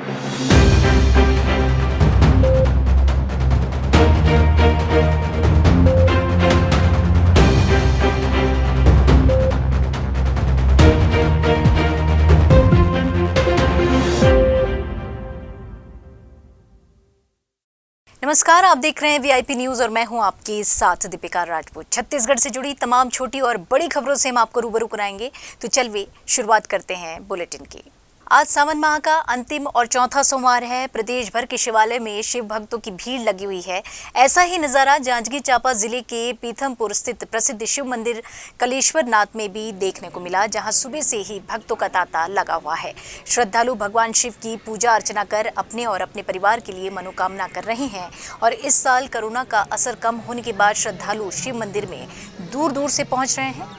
नमस्कार, आप देख रहे हैं वीआईपी न्यूज और मैं हूं आपके साथ दीपिका राजपूत। छत्तीसगढ़ से जुड़ी तमाम छोटी और बड़ी खबरों से हम आपको रूबरू कराएंगे। तो चलिए शुरुआत करते हैं बुलेटिन की। आज सावन माह का अंतिम और चौथा सोमवार है। प्रदेश भर के शिवालय में शिव भक्तों की भीड़ लगी हुई है। ऐसा ही नजारा जांजगीर चांपा जिले के पीथमपुर स्थित प्रसिद्ध शिव मंदिर कलेश्वर नाथ में भी देखने को मिला, जहां सुबह से ही भक्तों का तांता लगा हुआ है। श्रद्धालु भगवान शिव की पूजा अर्चना कर अपने और अपने परिवार के लिए मनोकामना कर रहे हैं। और इस साल कोरोना का असर कम होने के बाद श्रद्धालु शिव मंदिर में दूर दूर से पहुंच रहे हैं।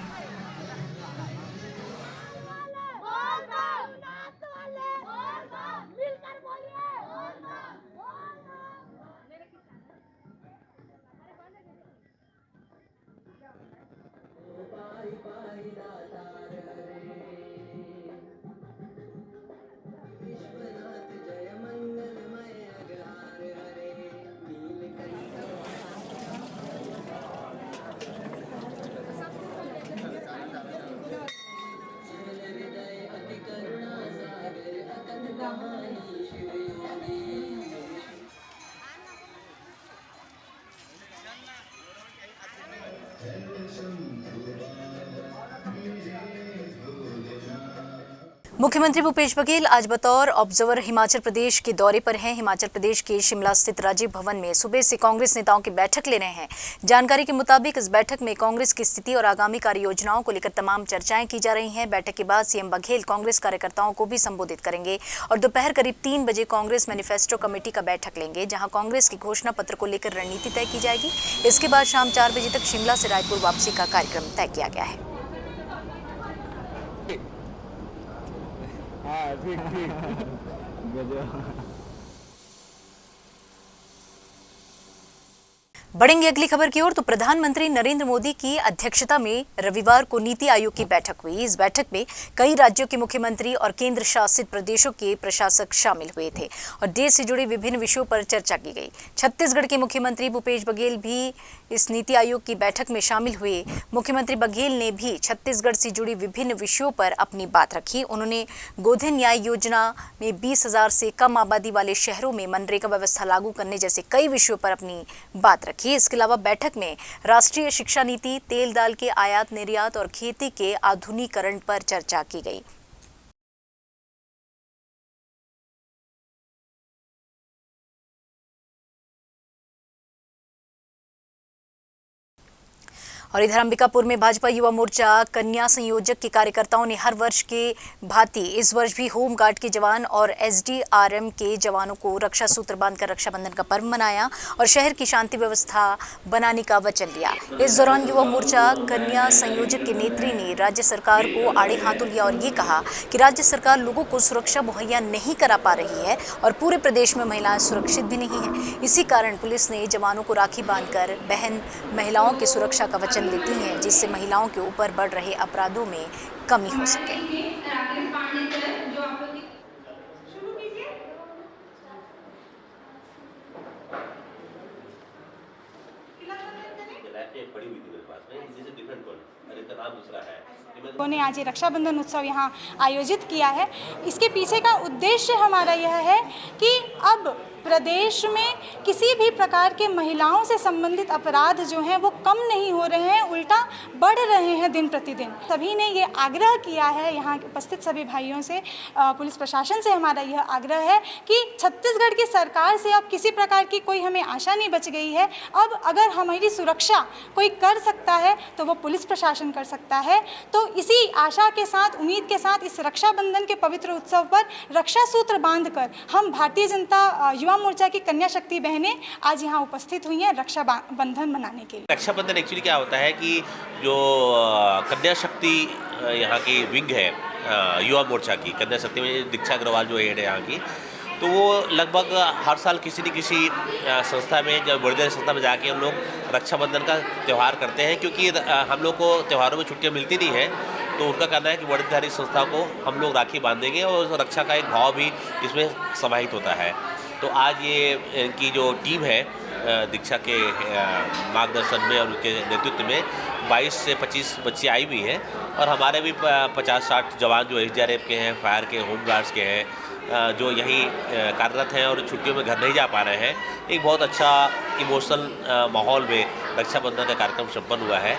मुख्यमंत्री भूपेश बघेल आज बतौर ऑब्जर्वर हिमाचल प्रदेश के दौरे पर हैं। हिमाचल प्रदेश के शिमला स्थित राजीव भवन में सुबह से कांग्रेस नेताओं की बैठक ले रहे हैं। जानकारी के मुताबिक इस बैठक में कांग्रेस की स्थिति और आगामी कार्य योजनाओं को लेकर तमाम चर्चाएं की जा रही हैं। बैठक के बाद सीएम बघेल कांग्रेस कार्यकर्ताओं को भी संबोधित करेंगे और दोपहर करीब 3 बजे कांग्रेस मैनिफेस्टो कमेटी का बैठक लेंगे, जहां कांग्रेस की घोषणा पत्र को लेकर रणनीति तय की जाएगी। इसके बाद शाम 4 बजे तक शिमला से रायपुर वापसी का कार्यक्रम तय किया गया है। बढ़ेंगे अगली खबर की ओर। तो प्रधानमंत्री नरेंद्र मोदी की अध्यक्षता में रविवार को नीति आयोग की बैठक हुई। इस बैठक में कई राज्यों के मुख्यमंत्री और केंद्र शासित प्रदेशों के प्रशासक शामिल हुए थे और देश से जुड़े विभिन्न विषयों पर चर्चा की गई। छत्तीसगढ़ के मुख्यमंत्री भूपेश बघेल भी इस नीति आयोग की बैठक में शामिल हुए। मुख्यमंत्री बघेल ने भी छत्तीसगढ़ से जुड़ी विभिन्न विषयों पर अपनी बात रखी। उन्होंने गोधन न्याय योजना में 20,000 से कम आबादी वाले शहरों में मनरेगा व्यवस्था लागू करने जैसे कई विषयों पर अपनी बात रखी। इसके अलावा बैठक में राष्ट्रीय शिक्षा नीति, तेल दाल के आयात निर्यात और खेती के आधुनिकीकरण पर चर्चा की गई। और इधर अंबिकापुर में भाजपा युवा मोर्चा कन्या संयोजक के कार्यकर्ताओं ने हर वर्ष के भांति इस वर्ष भी होमगार्ड के जवान और एसडीआरएम के जवानों को रक्षा सूत्र बांधकर रक्षाबंधन का पर्व मनाया और शहर की शांति व्यवस्था बनाने का वचन लिया। इस दौरान युवा मोर्चा कन्या संयोजक के नेत्री ने राज्य सरकार को आड़े हाथों लिया और ये कहा कि राज्य सरकार लोगों को सुरक्षा मुहैया नहीं करा पा रही है और पूरे प्रदेश में महिलाएं सुरक्षित भी नहीं है। इसी कारण पुलिस ने जवानों को राखी बांधकर बहन महिलाओं की सुरक्षा का वचन लेती हैं, जिससे महिलाओं के ऊपर बढ़ रहे अपराधों में कमी हो सके। ने आज ये रक्षाबंधन उत्सव यहाँ आयोजित किया है। इसके पीछे का उद्देश्य हमारा यह है कि अब प्रदेश में किसी भी प्रकार के महिलाओं से संबंधित अपराध जो हैं वो कम नहीं हो रहे हैं, उल्टा बढ़ रहे हैं दिन प्रतिदिन। सभी ने ये आग्रह किया है, यहाँ उपस्थित सभी भाइयों से, पुलिस प्रशासन से हमारा यह आग्रह है कि छत्तीसगढ़ की सरकार से अब किसी प्रकार की कोई हमें आशा नहीं बच गई है। अब अगर हमारी सुरक्षा कोई कर सकता है तो वो पुलिस प्रशासन कर सकता है। तो इसी आशा के साथ, उम्मीद के साथ इस रक्षाबंधन के पवित्र उत्सव पर रक्षा सूत्र बांधकर हम भारतीय जनता युवा मोर्चा की कन्या शक्ति बहनें आज यहाँ उपस्थित हुई हैं रक्षा बंधन मनाने के लिए। रक्षाबंधन एक्चुअली क्या होता है कि जो कन्या शक्ति यहाँ की विंग है युवा मोर्चा की, कन्या शक्ति में दीक्षा अग्रवाल जो हेड है यहाँ की, तो वो लगभग हर साल किसी न किसी संस्था में, जब बड़ी संस्था में जाके हम लोग रक्षाबंधन का त्यौहार करते हैं, क्योंकि हम लोग को त्योहारों में छुट्टियाँ मिलती नहीं है। तो उनका कहना है कि वर्णधारी संस्था को हम लोग राखी बांधेंगे और उस रक्षा का एक भाव भी इसमें समाहित होता है। तो आज ये इनकी जो टीम है दीक्षा के मार्गदर्शन में और उनके नेतृत्व में 22 से 25 बच्ची आई हुई हैं और हमारे भी 50-60 जवान जो SDRF के हैं, फायर के, होम गार्ड्स के हैं, जो यहीं कार्यरत हैं और छुट्टियों में घर नहीं जा पा रहे हैं। एक बहुत अच्छा इमोशनल माहौल में रक्षाबंधन का कार्यक्रम संपन्न हुआ है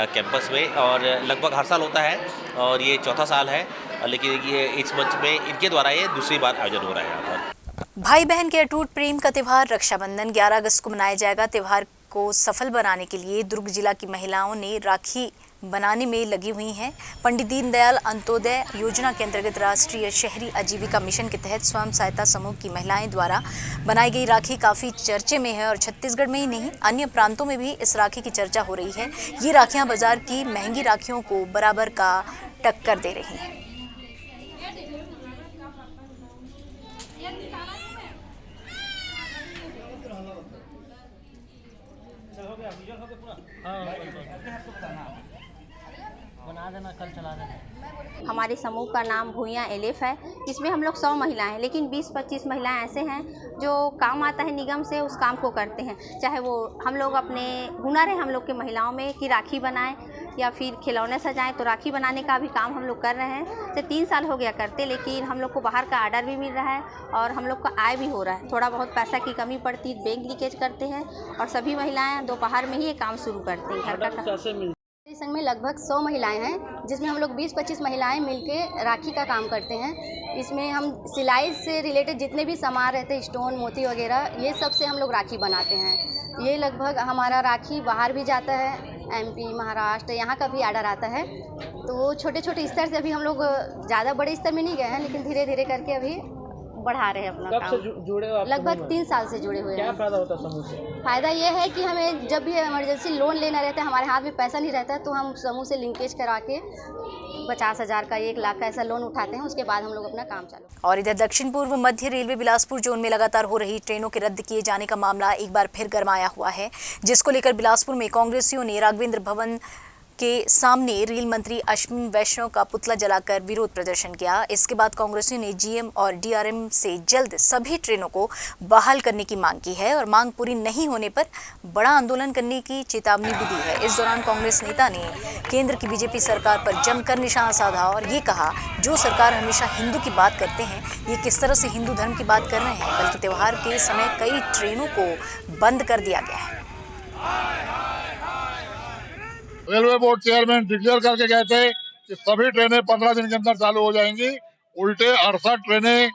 कैंपस में और लगभग हर साल होता है और ये चौथा साल है, लेकिन ये इस मंच में इनके द्वारा ये दूसरी बार आयोजन हो रहा है यहाँ पर। भाई बहन के अटूट प्रेम का त्यौहार रक्षाबंधन 11 अगस्त को मनाया जाएगा। त्यौहार को सफल बनाने के लिए दुर्ग जिला की महिलाओं ने राखी बनाने में लगी हुई हैं। पंडित दीनदयाल अंत्योदय योजना के अंतर्गत राष्ट्रीय शहरी आजीविका मिशन के तहत स्वयं सहायता समूह की महिलाएं द्वारा बनाई गई राखी काफ़ी चर्चे में है और छत्तीसगढ़ में ही नहीं अन्य प्रांतों में भी इस राखी की चर्चा हो रही है। ये राखियां बाजार की महंगी राखियों को बराबर का टक्कर दे रही हैं। हमारे समूह का नाम भूइयाँ एलिफ है। इसमें हम लोग 100 महिलाएं हैं, लेकिन 20-25 महिलाएं ऐसे हैं जो काम आता है निगम से उस काम को करते हैं। चाहे वो हम लोग अपने हुनर है हम लोग के महिलाओं में कि राखी बनाएं या फिर खिलौने सजाएं, तो राखी बनाने का भी काम हम लोग कर रहे हैं। से 3 साल हो गया करते, लेकिन हम लोग को बाहर का आर्डर भी मिल रहा है और हम लोग का आय भी हो रहा है। थोड़ा बहुत पैसा की कमी पड़ती है, बैंक लीकेज करते हैं और सभी महिलाएँ दोपहर में ही ये काम शुरू करते हैं घर का। इस संघ में लगभग 100 महिलाएं हैं, जिसमें हम लोग 20-25 महिलाएं मिलके राखी का काम करते हैं। इसमें हम सिलाई से रिलेटेड जितने भी सामान रहते हैं, स्टोन, मोती वगैरह, ये सब से हम लोग राखी बनाते हैं। ये लगभग हमारा राखी बाहर भी जाता है, MP, महाराष्ट्र, यहाँ का भी आर्डर आता है। तो छोटे छोटे स्तर से अभी हम लोग ज़्यादा बड़े स्तर में नहीं गए हैं, लेकिन धीरे धीरे करके अभी बढ़ा रहे हैं अपना काम। कब से जुड़े हो आप? लगभग 3 साल से जुड़े हुए हैं। क्या फ़ायदा होता है समूह से? फ़ायदा ये है कि हमें जब भी इमरजेंसी लोन लेना रहता है, हमारे हाथ में पैसा नहीं रहता, तो हम समूह से लिंकेज करा के 50,000 का, 1 लाख का ऐसा लोन उठाते हैं। उसके बाद हम लोग अपना काम चालू। और इधर दक्षिण पूर्व मध्य रेलवे बिलासपुर जोन में लगातार हो रही ट्रेनों के रद्द किए जाने का मामला एक बार फिर गरमाया हुआ है, जिसको लेकर बिलासपुर में कांग्रेसियों ने राघवेंद्र भवन के सामने रेल मंत्री अश्विनी वैष्णव का पुतला जलाकर विरोध प्रदर्शन किया। इसके बाद कांग्रेसियों ने GM और DRM से जल्द सभी ट्रेनों को बहाल करने की मांग की है और मांग पूरी नहीं होने पर बड़ा आंदोलन करने की चेतावनी भी दी है। इस दौरान कांग्रेस नेता ने केंद्र की BJP सरकार पर जमकर निशाना साधा और ये कहा, जो सरकार हमेशा हिंदू की बात करते हैं, ये किस तरह से हिंदू धर्म की बात कर रहे हैं, बल्कि त्योहार के समय कई ट्रेनों को बंद कर दिया गया है। रेलवे बोर्ड चेयरमैन डिक्लेयर करके गए थे कि सभी ट्रेनें 15 दिन के अंदर चालू हो जाएंगी। उल्टे 68 ट्रेनें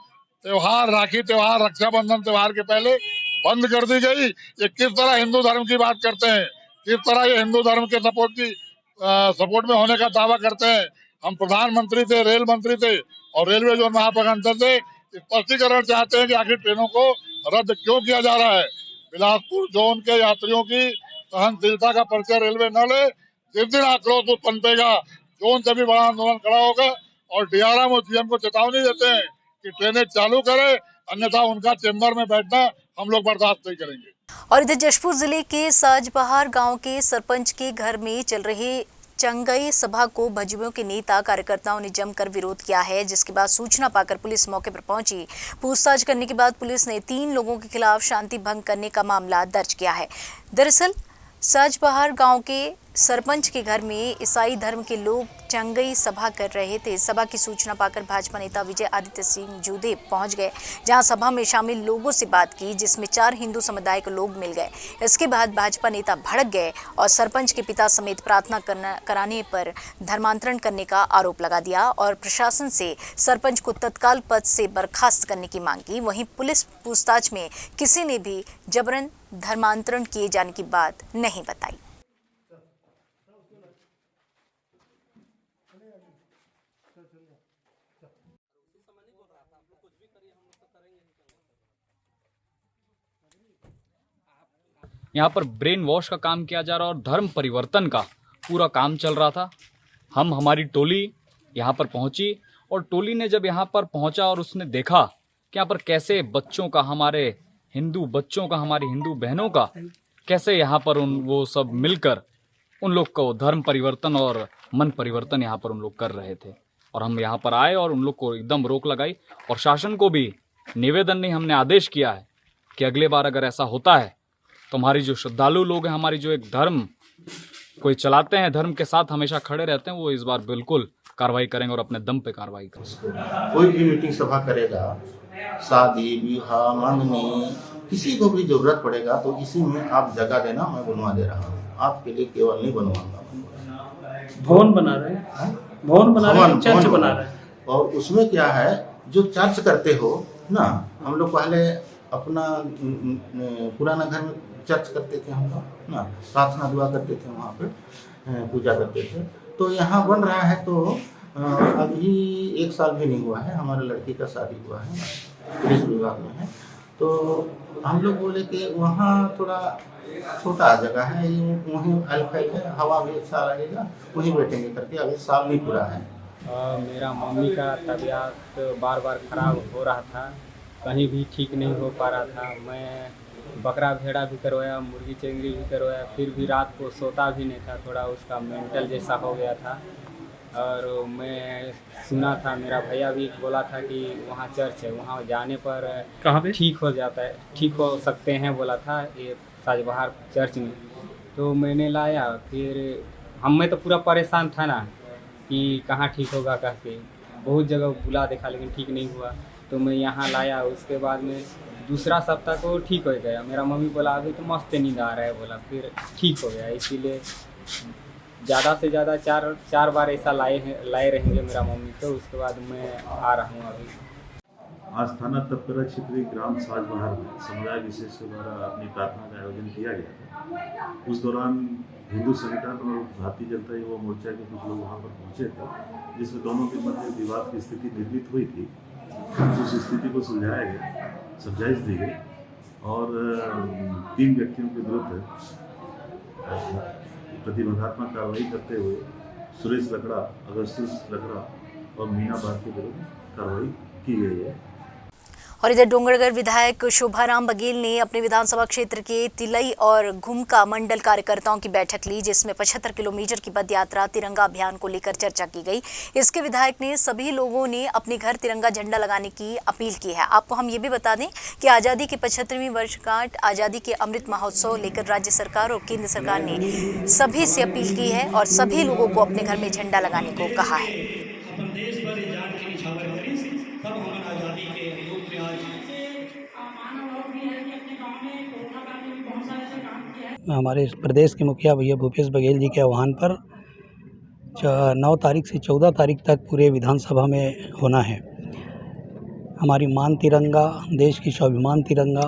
त्योहार, राखी त्योहार, रक्षाबंधन त्योहार के पहले बंद कर दी गई। ये किस तरह हिंदू धर्म की बात करते हैं, किस तरह ये हिंदू धर्म के सपोर्ट में होने का दावा करते हैं। हम प्रधानमंत्री थे, रेल मंत्री थे और रेलवे जोन महाप्रबंधक थे, स्पष्टीकरण चाहते हैं कि आखिर ट्रेनों को रद्द क्यों किया जा रहा है। बिलासपुर जोन के यात्रियों की सहनशीलता का परिचय रेलवे न ले, जिस दिन आक्रोश उत्पन्न पेगा, जोन से भी बड़ा आंदोलन खड़ा होगा और DRM और GM को चेतावनी देते हैं कि ट्रेनें चालू करें, अन्यथा उनका चेंबर में बैठना हम लोग बर्दाश्त नहीं करेंगे। और इधर जशपुर जिले के साजबहार गांव के सरपंच के घर में चल रहे चंगई सभा को भाजपा के नेता कार्यकर्ताओं ने जमकर विरोध किया है, जिसके बाद सूचना पाकर पुलिस मौके पर पहुंची। पूछताछ करने के बाद पुलिस ने 3 लोगों के खिलाफ शांति भंग करने का मामला दर्ज किया है। दरअसल साजबहार गांव के सरपंच के घर में ईसाई धर्म के लोग चंगई सभा कर रहे थे। सभा की सूचना पाकर भाजपा नेता विजय आदित्य सिंह जूदेव पहुंच गए, जहां सभा में शामिल लोगों से बात की, जिसमें 4 हिंदू समुदाय के लोग मिल गए। इसके बाद भाजपा नेता भड़क गए और सरपंच के पिता समेत प्रार्थना कराने पर धर्मांतरण करने का आरोप लगा दिया और प्रशासन से सरपंच को तत्काल पद से बर्खास्त करने की मांग की। वहीं पुलिस पूछताछ में किसी ने भी जबरन धर्मांतरण किए जाने की बात नहीं बताई। यहाँ पर ब्रेन वॉश का काम किया जा रहा और धर्म परिवर्तन का पूरा काम चल रहा था। हमारी टोली यहाँ पर पहुँची और टोली ने जब यहाँ पर पहुँचा और उसने देखा कि यहाँ पर कैसे बच्चों का, हमारे हिंदू बच्चों का, हमारी हिंदू बहनों का कैसे यहाँ पर वो सब मिलकर उन लोग को धर्म परिवर्तन और मन परिवर्तन यहाँ पर उन लोग कर रहे थे। और हम यहाँ पर आए और उन लोग को एकदम रोक लगाई और शासन को भी निवेदन नहीं, हमने आदेश किया है कि अगले बार अगर ऐसा होता है तो हमारी जो श्रद्धालु लोग हैं, हमारी जो एक धर्म कोई चलाते हैं, धर्म के साथ हमेशा खड़े रहते हैं, वो इस बार बिल्कुल कार्रवाई करेंगे और अपने दम पे कार्रवाई करेंगे। कोई भी मीटिंग सभा करेगा, शादी विवाह मंगनी किसी को भी जरूरत पड़ेगा तो इसी में आप जगह देना, मैं बनवा दे रहा हूँ, आपके लिए केवल नहीं बनवाऊंगा। भवन बना रहे हैं, भवन बना रहे हैं, चर्च बना रहे हैं। और उसमें क्या है, जो चर्च करते हो ना, हम लोग पहले अपना पुराना घर में चर्च करते थे, हम लोग ना प्रार्थना दुआ करते थे, वहाँ पे पूजा करते थे। तो यहाँ बन रहा है तो अभी 1 साल भी नहीं हुआ है, हमारे लड़की का शादी हुआ है, पुलिस विभाग में है। तो हम लोग बोले कि वहाँ थोड़ा छोटा जगह है, वहीं अलफैल है, हवा भी अच्छा लगेगा, वहीं बैठेंगे करके। अभी साल नहीं पूरा है। मेरा मम्मी का तबीयत बार बार ख़राब हो रहा था, कहीं भी ठीक नहीं हो पा रहा था। मैं बकरा भेड़ा भी करवाया, मुर्गी चंगरी भी करवाया, फिर भी रात को सोता भी नहीं था, थोड़ा उसका मेंटल जैसा हो गया था। और मैं सुना था, मेरा भैया भी बोला था कि वहाँ चर्च है, वहाँ जाने पर कहाँ पे ठीक हो जाता है, ठीक हो सकते हैं बोला था, ये साजबहार चर्च में। तो मैंने लाया, फिर मैं तो पूरा परेशान था ना कि कहाँ ठीक होगा कह के, बहुत जगह बुला देखा लेकिन ठीक नहीं हुआ। तो मैं यहाँ लाया, उसके बाद में दूसरा सप्ताह को ठीक हो गया। मेरा मम्मी बोला अभी तो मस्त नींद आ रहा है बोला, फिर ठीक हो गया। इसीलिए ज़्यादा से ज़्यादा चार बार ऐसा लाए रहेंगे मेरा मम्मी, तो उसके बाद मैं आ रहा हूँ अभी। आज थाना तपकरा क्षेत्रीय ग्राम साजबहार में समुदाय विशेष के द्वारा अपनी प्रार्थना का आयोजन किया गया था। उस दौरान हिंदू संगठन और भारतीय जनता युवा मोर्चा के कुछ लोग वहाँ पर पहुँचे थे, जिसमें दोनों के मध्य विवाद की स्थिति निर्मित हुई थी। उस स्थिति को सुलझाया गया, समझाइश दी गई और 3 व्यक्तियों के विरुद्ध प्रतिबंधात्मक कार्रवाई करते हुए सुरेश लकड़ा, अगस्टस लकड़ा और मीना बाग के विरुद्ध कार्रवाई की गई है। और इधर डोंगरगढ़ विधायक शोभाराम बघेल ने अपने विधानसभा क्षेत्र के तिलई और घुमका मंडल कार्यकर्ताओं की बैठक ली, जिसमें 75 किलोमीटर की पद यात्रा तिरंगा अभियान को लेकर चर्चा की गई। इसके विधायक ने सभी लोगों ने अपने घर तिरंगा झंडा लगाने की अपील की है। आपको हम ये भी बता दें कि आज़ादी की 75वीं वर्षगांठ, आज़ादी के अमृत महोत्सव लेकर राज्य सरकार और केंद्र सरकार ने सभी से अपील की है और सभी लोगों को अपने घर में झंडा लगाने को कहा है। हमारे प्रदेश के मुखिया भैया भूपेश बघेल जी के आह्वान पर 9 तारीख से 14 तारीख तक पूरे विधानसभा में होना है। हमारी मान तिरंगा, देश की स्वाभिमान तिरंगा,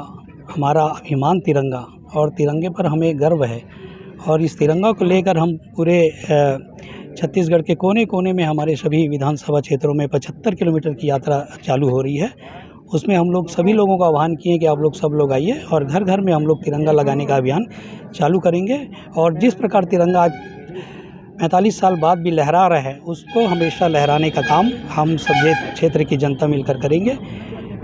हमारा अभिमान तिरंगा और तिरंगे पर हमें गर्व है। और इस तिरंगा को लेकर हम पूरे छत्तीसगढ़ के कोने कोने में हमारे सभी विधानसभा क्षेत्रों में 75 किलोमीटर की यात्रा चालू हो रही है। उसमें हम लोग सभी लोगों का आह्वान किए कि आप लोग सब लोग आइए और घर घर में हम लोग तिरंगा लगाने का अभियान चालू करेंगे। और जिस प्रकार तिरंगा आज 45 साल बाद भी लहरा रहा है, उसको हमेशा लहराने का काम हम सब क्षेत्र की जनता मिलकर करेंगे।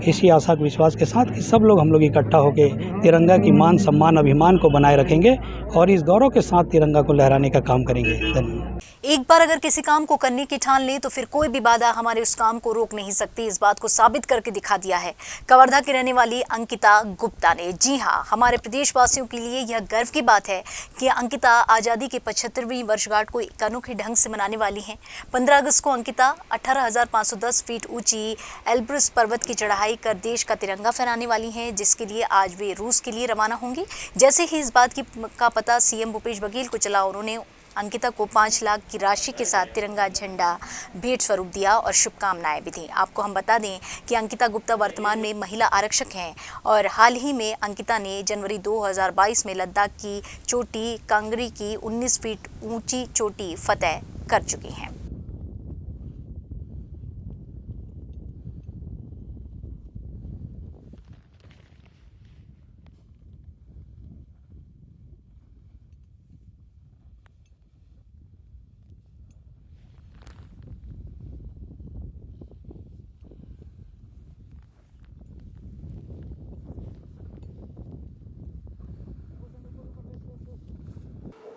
इसी आशा के विश्वास के साथ कि सब लोग हम लोग इकट्ठा होकर तिरंगा की मान सम्मान अभिमान को बनाए रखेंगे और इस गौरव के साथ तिरंगा को लहराने का काम करेंगे। धन्यवाद। एक बार अगर किसी काम को करने की ठान ले तो फिर कोई भी बाधा हमारे उस काम को रोक नहीं सकती। इस बात को साबित करके दिखा दिया है कवर्धा की रहने वाली अंकिता गुप्ता ने। जी हाँ, हमारे प्रदेशवासियों के लिए यह गर्व की बात है कि अंकिता आज़ादी की 75वीं वर्षगांठ को एक अनोखे ढंग से मनाने वाली हैं। 15 अगस्त को अंकिता 18,510 फीट ऊंची एल्ब्रुस पर्वत की चढ़ाई कर देश का तिरंगा फहराने वाली हैं, जिसके लिए आज वे रूस के लिए रवाना होंगी। जैसे ही इस बात का पता सीएम भूपेश बघेल को चला, उन्होंने अंकिता को 5 लाख की राशि के साथ तिरंगा झंडा भेंट स्वरूप दिया और शुभकामनाएं भी दी। आपको हम बता दें कि अंकिता गुप्ता वर्तमान में महिला आरक्षक हैं और हाल ही में अंकिता ने जनवरी 2022 में लद्दाख की चोटी कांगरी की 19 फीट ऊंची चोटी फतेह कर चुकी हैं।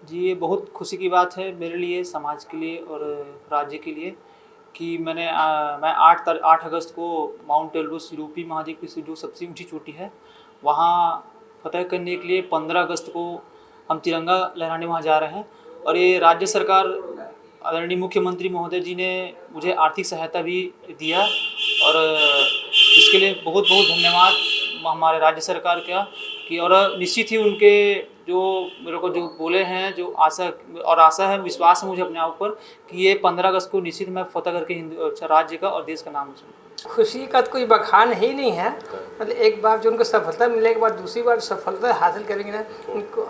जी, ये बहुत खुशी की बात है मेरे लिए, समाज के लिए और राज्य के लिए कि मैं 8 अगस्त को माउंट एल्ब्रूस यूरोपीय महाद्वीप की जो सबसे ऊंची चोटी है वहाँ फतह करने के लिए 15 अगस्त को हम तिरंगा लहराने वहाँ जा रहे हैं। और ये राज्य सरकार आदरणीय मुख्यमंत्री महोदय जी ने मुझे आर्थिक सहायता भी दिया और इसके लिए बहुत बहुत धन्यवाद हमारे राज्य सरकार का कि और निश्चित ही उनके जो मेरे को जो बोले हैं जो आशा है विश्वास है मुझे अपने आप पर कि ये 15 अगस्त को निश्चित मैं फतह करके राज्य का और देश का नाम रोशन। खुशी का तो कोई बखान ही नहीं है, मतलब एक बार जो उनको सफलता मिलेने के बाद दूसरी बार सफलता हासिल करेंगे ना, उनको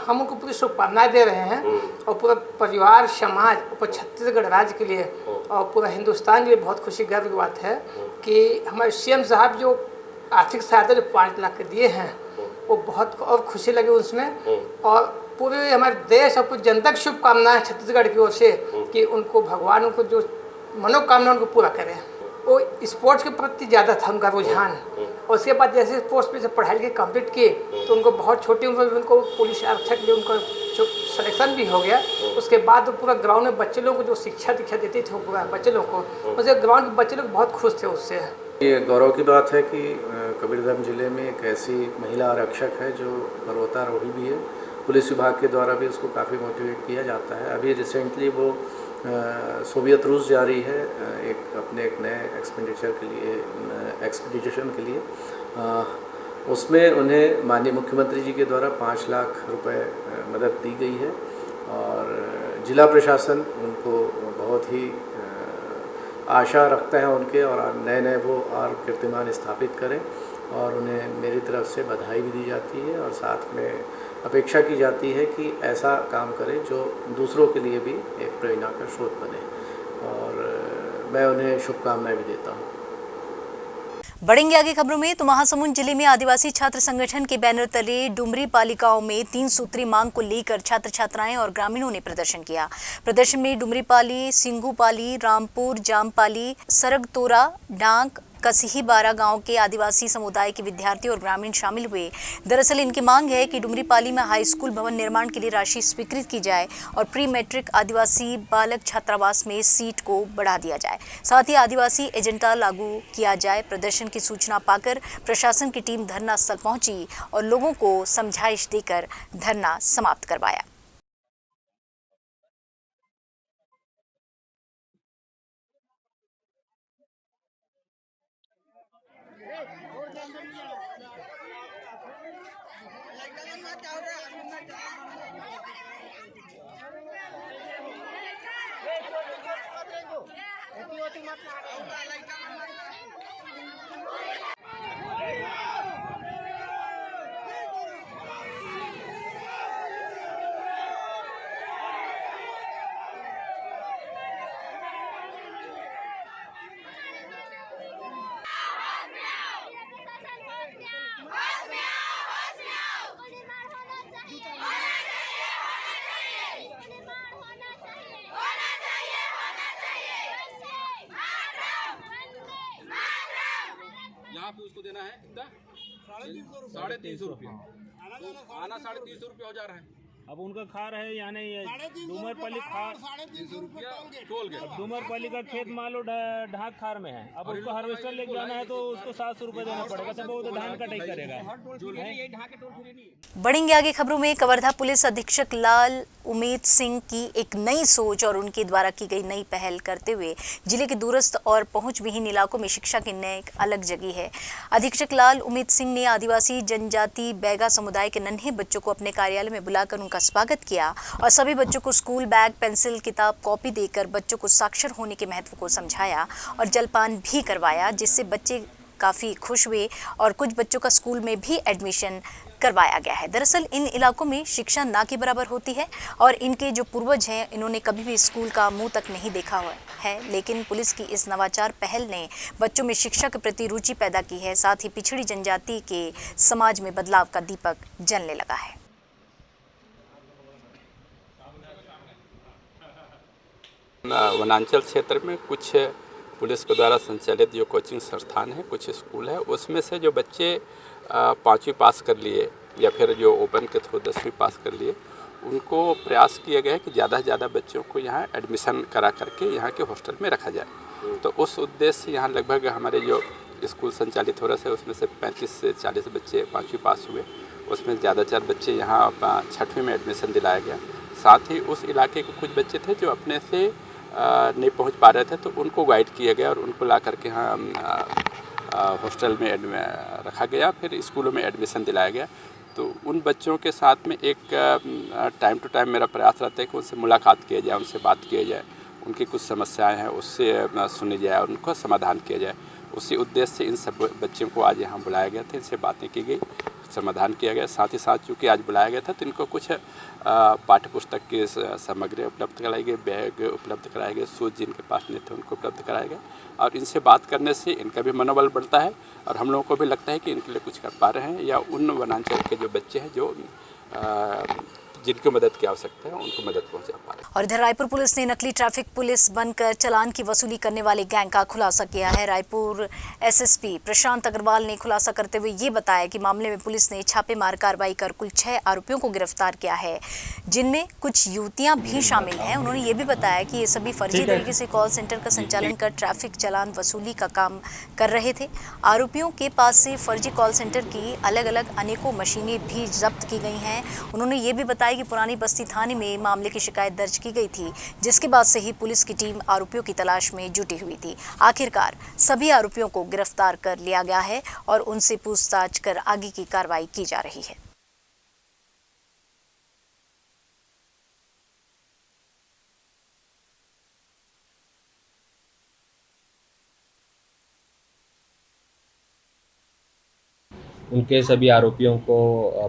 हम उनको पूरी शुभकामनाएं दे रहे हैं और पूरा परिवार समाज और छत्तीसगढ़ राज्य के लिए और पूरा हिंदुस्तान के लिए बहुत खुशी गर्व की बात है कि हमारे सीएम साहब जो आर्थिक सहायता जो 5 लाख के दिए हैं वो बहुत और खुशी लगी उसमें। और पूरे हमारे देश और पूरी जनता की शुभकामनाएं छत्तीसगढ़ की ओर से कि उनको भगवान उनको जो मनोकामना उनको पूरा करें। वो स्पोर्ट्स के प्रति ज़्यादा था उनका रुझान और उसके बाद जैसे स्पोर्ट्स में से पढ़ाई लिखाई कंप्लीट की तो उनको बहुत छोटी उम्र में उनको पुलिस आरक्षक के लिए उनका जो सिलेक्शन भी हो गया। उसके बाद वो पूरा ग्राउंड में बच्चे लोगों को जो शिक्षा दीक्षा देते थे वो पूरा बच्चे लोगों को उससे ग्राउंड के बच्चे लोग बहुत खुश थे उससे। ये गौरव की बात है कि कबीरधाम जिले में एक ऐसी महिला आरक्षक है जो पर्वतारोही भी है। पुलिस विभाग के द्वारा भी उसको काफ़ी मोटिवेट किया जाता है। अभी रिसेंटली वो सोवियत रूस जा रही है एक नए एक्सपीडिशन के लिए। उसमें उन्हें माननीय मुख्यमंत्री जी के द्वारा 5 लाख रुपए मदद दी गई है और जिला प्रशासन उनको बहुत ही आशा रखता है उनके और नए वो और कीर्तिमान स्थापित करें और उन्हें मेरी तरफ से बधाई भी दी जाती है और साथ में अपेक्षा की जाती है कि ऐसा काम करें जो दूसरों के लिए भी एक प्रेरणा का स्रोत बने और मैं उन्हें शुभकामनाएं भी देता हूँ। बढ़ेंगे आगे खबरों में तो महासमुंद जिले में आदिवासी छात्र संगठन के बैनर तले डुमरी पालिकाओं में 3 सूत्री मांग को लेकर छात्र छात्राएं और ग्रामीणों ने प्रदर्शन किया। प्रदर्शन में डुमरी पाली, सिंगू पाली, रामपुर, जामपाली, सरगतोरा, डांक, कसिही बारा गांव के आदिवासी समुदाय के विद्यार्थी और ग्रामीण शामिल हुए। दरअसल इनकी मांग है कि डुमरी पाली में हाई स्कूल भवन निर्माण के लिए राशि स्वीकृत की जाए और प्री मैट्रिक आदिवासी बालक छात्रावास में सीट को बढ़ा दिया जाए। साथ ही आदिवासी एजेंडा लागू किया जाए। प्रदर्शन की सूचना पाकर प्रशासन की टीम धरना स्थल पहुंची और लोगों को समझाइश देकर धरना समाप्त करवाया। यहाँ पे उसको देना है कितना 350 रुपया, आना 350 रुपया हो जा रहा है। अब उनका खार है यानी डूमरपल्ली खार 350 रुपया टोल गया। डूमरपल्ली का खेत मान लो ढाक खार में है, अब उसको हार्वेस्टर लेके जाना है तो उसको 700 रुपये देना पड़ेगा, तब वो तो धान कटाई करेगा। बढ़ेंगे आगे खबरों में। कवर्धा पुलिस अधीक्षक लाल उमेद सिंह की एक नई सोच और उनके द्वारा की गई नई पहल करते हुए जिले के दूरस्थ और पहुंच विहीन इलाकों में शिक्षा की नई एक अलग जगह है। अधीक्षक लाल उमेद सिंह ने आदिवासी जनजाति बैगा समुदाय के नन्हे बच्चों को अपने कार्यालय में बुलाकर उनका स्वागत किया और सभी बच्चों को स्कूल बैग, पेंसिल, किताब, कॉपी देकर बच्चों को साक्षर होने के महत्व को समझाया और जलपान भी करवाया, जिससे बच्चे काफ़ी खुश हुए और कुछ बच्चों का स्कूल में भी एडमिशन करवाया गया है। दरअसल इन इलाकों में शिक्षा ना के बराबर होती है और इनके जो पूर्वज हैं इन्होंने कभी भी स्कूल का मुंह तक नहीं देखा हुआ है, लेकिन पुलिस की इस नवाचार पहल ने बच्चों में शिक्षा के प्रति रुचि पैदा की है। साथ ही पिछड़ी जनजाति के समाज में बदलाव का दीपक जलने लगा है। वनांचल क्षेत्र में कुछ पुलिस के द्वारा संचालित जो कोचिंग संस्थान है, कुछ स्कूल है, उसमें से जो बच्चे 5वीं पास कर लिए या फिर जो ओपन के थ्रू 10वीं पास कर लिए उनको प्रयास किया गया है कि ज़्यादा से ज़्यादा बच्चों को यहाँ एडमिशन करा करके यहाँ के हॉस्टल में रखा जाए। तो उस उद्देश्य से यहाँ लगभग हमारे जो स्कूल संचालित हो रहा है उसमें से 35 से 40 बच्चे 5वीं पास हुए, उसमें ज़्यादातर बच्चे यहाँ 6वीं में एडमिशन दिलाया गया। साथ ही उस इलाके के कुछ बच्चे थे जो अपने से नहीं पहुँच पा रहे थे, तो उनको गाइड किया गया और उनको ला करके यहाँ हॉस्टल में रखा गया, फिर स्कूलों में एडमिशन दिलाया गया। तो उन बच्चों के साथ में एक टाइम टू टाइम मेरा प्रयास रहता है कि उनसे मुलाकात किया जाए, उनसे बात किया जाए, उनकी कुछ समस्याएं हैं उससे सुनी जाए और उनका समाधान किया जाए। उसी उद्देश्य से इन सब बच्चों को आज यहाँ बुलाया गया था, इनसे बातें की गई, समाधान किया गया। साथ ही साथ चूँकि आज बुलाया गया था तो इनको कुछ पाठ्य पुस्तक की सामग्री उपलब्ध कराई गई, बैग उपलब्ध कराए गए, शूज जिनके पास नहीं थे उनको उपलब्ध कराए गए। और इनसे बात करने से इनका भी मनोबल बढ़ता है और हम लोगों को भी लगता है कि इनके लिए कुछ कर पा रहे हैं, या उन वनांचल के जो बच्चे हैं जो जिनको मदद की आवश्यकता है उनको मदद पहुंचा पा रहे हैं। और इधर रायपुर पुलिस ने नकली ट्रैफिक पुलिस बनकर चालान की वसूली करने वाले गैंग का खुलासा किया है। रायपुर एसएसपी प्रशांत अग्रवाल ने खुलासा करते हुए ये बताया कि मामले में पुलिस ने छापेमार कार्रवाई कर कुल 6 आरोपियों को गिरफ्तार किया है, जिनमें कुछ युवतियां भी शामिल हैं। उन्होंने ये भी बताया कि ये सभी फर्जी तरीके से कॉल सेंटर का संचालन कर ट्रैफिक चालान वसूली का काम कर रहे थे। आरोपियों के पास से फर्जी कॉल सेंटर की अलग अलग अनेकों मशीनें भी जब्त की गई हैं। उन्होंने ये भी बताया कि पुरानी बस्ती थाने में मामले की शिकायत दर्ज की गई थी, जिसके बाद से ही पुलिस की टीम आरोपियों की तलाश में जुटी हुई थी। आखिरकार सभी आरोपियों को गिरफ्तार कर लिया गया है और उनसे पूछताछ कर आगे की कार्रवाई की जा रही है। उनके सभी आरोपियों को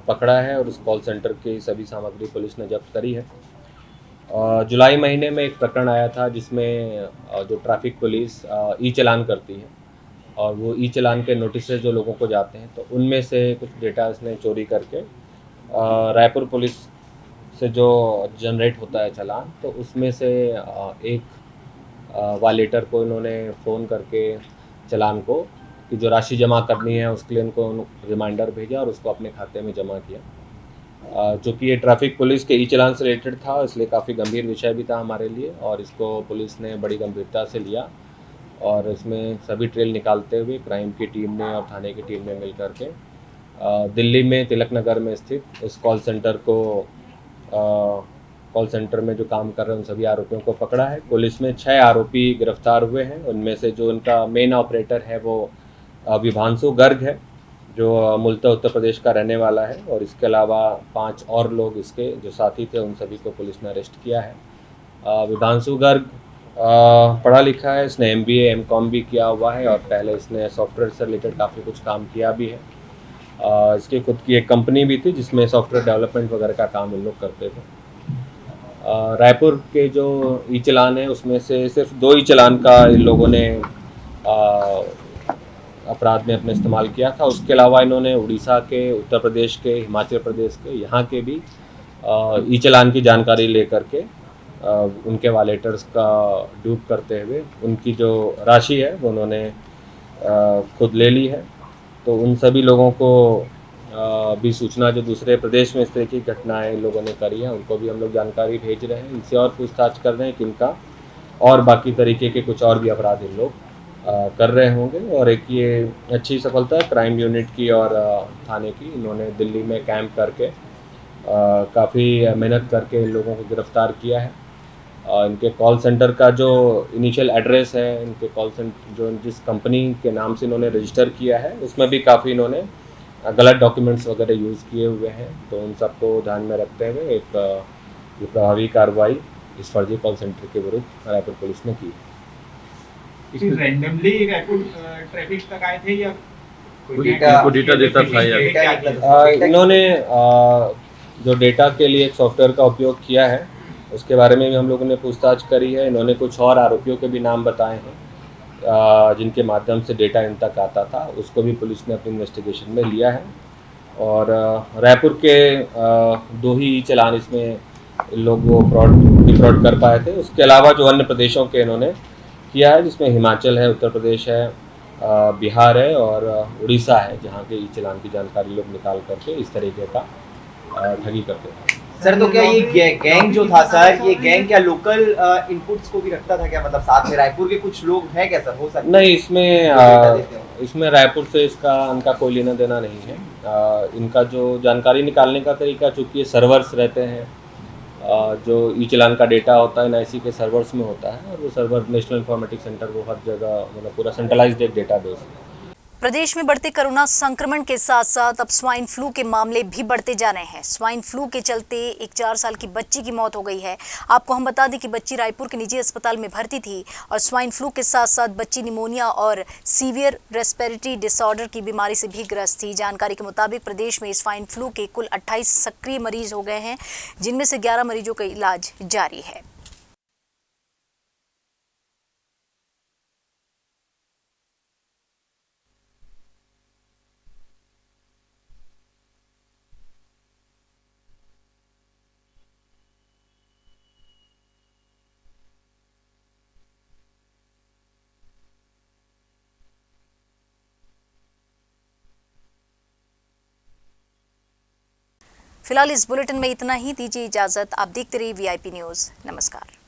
पकड़ा है और उस कॉल सेंटर की सभी सामग्री पुलिस ने जब्त करी है। जुलाई महीने में एक प्रकरण आया था जिसमें जो ट्रैफिक पुलिस ई चालान करती है और वो ई चालान के नोटिस जो लोगों को जाते हैं, तो उनमें से कुछ डेटा इसने चोरी करके रायपुर पुलिस से जो जनरेट होता है चालान, तो उसमें से एक वालेटर को इन्होंने फ़ोन करके चालान को कि जो राशि जमा करनी है उसके लिए उनको रिमाइंडर भेजा और उसको अपने खाते में जमा किया। चूँकि ये ट्रैफिक पुलिस के ई चालान से रिलेटेड था, इसलिए काफ़ी गंभीर विषय भी था हमारे लिए और इसको पुलिस ने बड़ी गंभीरता से लिया और इसमें सभी ट्रेल निकालते हुए क्राइम की टीम ने और थाने की टीम ने मिल करके दिल्ली में तिलक नगर में स्थित इस कॉल सेंटर को कॉल सेंटर में जो काम कर रहे हैं उन सभी आरोपियों को पकड़ा है। पुलिस में 6 आरोपी गिरफ्तार हुए हैं। उनमें से जो उनका मेन ऑपरेटर है वो विभांशु गर्ग है, जो मूलतः उत्तर प्रदेश का रहने वाला है, और इसके अलावा 5 और लोग इसके जो साथी थे उन सभी को पुलिस ने अरेस्ट किया है। विभांशु गर्ग पढ़ा लिखा है, इसने MBA MCOM भी किया हुआ है और पहले इसने सॉफ्टवेयर से रिलेटेड काफ़ी कुछ काम किया भी है। इसकी खुद की एक कंपनी भी थी जिसमें सॉफ्टवेयर डेवलपमेंट वगैरह का काम इन लोग करते थे। रायपुर के जो ई चालान है उसमें से सिर्फ 2 ई चालान का इन लोगों ने अपराध में अपने इस्तेमाल किया था। उसके अलावा इन्होंने उड़ीसा के, उत्तर प्रदेश के, हिमाचल प्रदेश के, यहाँ के भी ई चालान की जानकारी लेकर के उनके वालेटर्स का ड्यूप करते हुए उनकी जो राशि है वो उन्होंने खुद ले ली है। तो उन सभी लोगों को भी सूचना जो दूसरे प्रदेश में इस तरह की घटनाएं लोगों ने करी हैं उनको भी हम लोग जानकारी भेज रहे हैं। इनसे और पूछताछ कर रहे हैं कि इनका और बाकी तरीके के कुछ और भी अपराध इन लोग कर रहे होंगे। और एक ये अच्छी सफलता है क्राइम यूनिट की और थाने की। इन्होंने दिल्ली में कैंप करके काफ़ी मेहनत करके इन लोगों को गिरफ्तार किया है। इनके कॉल सेंटर का जो इनिशियल एड्रेस है, इनके कॉल सेंटर जो जिस कंपनी के नाम से इन्होंने रजिस्टर किया है उसमें भी काफ़ी इन्होंने गलत डॉक्यूमेंट्स वगैरह यूज़ किए हुए हैं। तो उन सबको ध्यान में रखते हुए एक प्रभावी कार्रवाई इस फर्जी कॉल सेंटर के विरुद्ध रायपुर पुलिस ने की। रैंडमली रायपुर ट्रैफिक तक आए थे या डेटा देता था या इन्होंने जो डेटा के लिए एक सॉफ्टवेयर का उपयोग किया है उसके बारे में भी हम लोगों ने पूछताछ करी है। इन्होंने कुछ और आरोपियों के भी नाम बताए हैं जिनके माध्यम से डेटा इन तक आता था, उसको भी पुलिस ने अपनी इन्वेस्टिगेशन में लिया है। और रायपुर के 2 ही चालान इसमें लोग वो फ्रॉड कर पाए थे। उसके अलावा जो अन्य प्रदेशों के इन्होंने किया है जिसमें हिमाचल है, उत्तर प्रदेश है, बिहार है और उड़ीसा है, जहाँ के ई चालान की जानकारी लोग निकाल करके इस तरीके का ठगी करते हैं। सर तो क्या ये गैंग जो था सर, ये गैंग क्या लोकल इनपुट्स को भी रखता था क्या, मतलब साथ में रायपुर के कुछ लोग हैं क्या सर, हो सकता है? नहीं, इसमें रायपुर से इनका कोई लेना देना नहीं है। इनका जो जानकारी निकालने का तरीका, चूँकि ये सर्वर्स रहते हैं, जो ई चलान का डेटा होता है NIC के सर्वर्स में होता है, और वो सर्वर नेशनल इंफॉर्मेटिक्स सेंटर वो हर जगह मतलब पूरा सेंट्रलाइज्ड एक डेटाबेस है। प्रदेश में बढ़ते कोरोना संक्रमण के साथ साथ अब स्वाइन फ्लू के मामले भी बढ़ते जा रहे हैं। स्वाइन फ्लू के चलते एक 4 साल की बच्ची की मौत हो गई है। आपको हम बता दें कि बच्ची रायपुर के निजी अस्पताल में भर्ती थी और स्वाइन फ्लू के साथ साथ बच्ची निमोनिया और सीवियर रेस्पिरेटरी डिसऑर्डर की बीमारी से भी ग्रस्त थी। जानकारी के मुताबिक प्रदेश में स्वाइन फ्लू के कुल 28 सक्रिय मरीज हो गए हैं, जिनमें से 11 मरीजों का इलाज जारी है। फिलहाल इस बुलेटिन में इतना ही। दीजिए इजाजत। आप देखते रहिए VIP न्यूज़। नमस्कार।